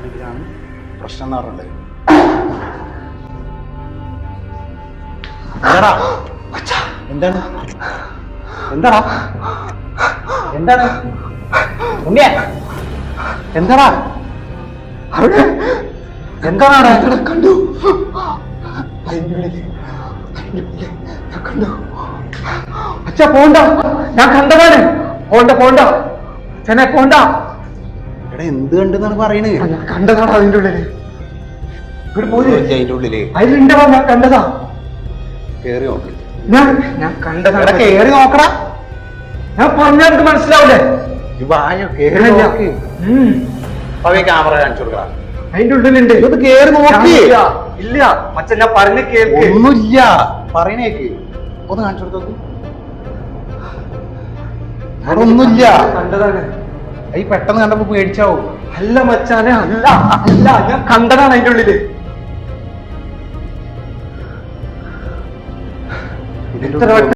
ഉണ്ടെങ്കിലാണ് പ്രശ്നം എന്ന് പറഞ്ഞത്. എന്താണ് എന്താടാ എന്താണ് ഉണ്ണിയ എന്താടാ അവിടെ എന്താണ് കണ്ടു കണ്ടു അച്ഛ പോണ്ട ഞാൻ കണ്ടതാണ് പോണ്ട ചെന്നെ പോണ്ട എടാ എന്ത് കണ്ടെന്നാണ് പറയണേ ഞാൻ കണ്ടതാണ് അതിന്റെ ഉള്ളില് അതിന്റെ ഉള്ളില് അതിലുണ്ടോ ഞാൻ കണ്ടതാ കേറി നോക്ക് ഞാൻ കണ്ടതാണ് കേറി നോക്കടാ ഞാൻ പറഞ്ഞാൽ എനിക്ക് മനസ്സിലാവില്ലേ ക്യാമറ കാണിച്ചു കൊടുക്കാം അതിന്റെ ഉള്ളിലുണ്ട് ഇത് കേറി നോക്കി ഇല്ല അച്ഛൻ ഞാൻ പറഞ്ഞ കേൾക്ക് ഒന്നുമില്ല പറയണേക്ക് ഒന്ന് കാണിച്ചു കൊടുത്തു ഒന്നുമില്ല കണ്ടതാണ് ഈ പെട്ടെന്ന് കണ്ടപ്പോ പേടിച്ചാവും അല്ല മച്ചാനെ അല്ല അല്ല ഞാൻ കണ്ടതാണ് അതിന്റെ ഉള്ളില്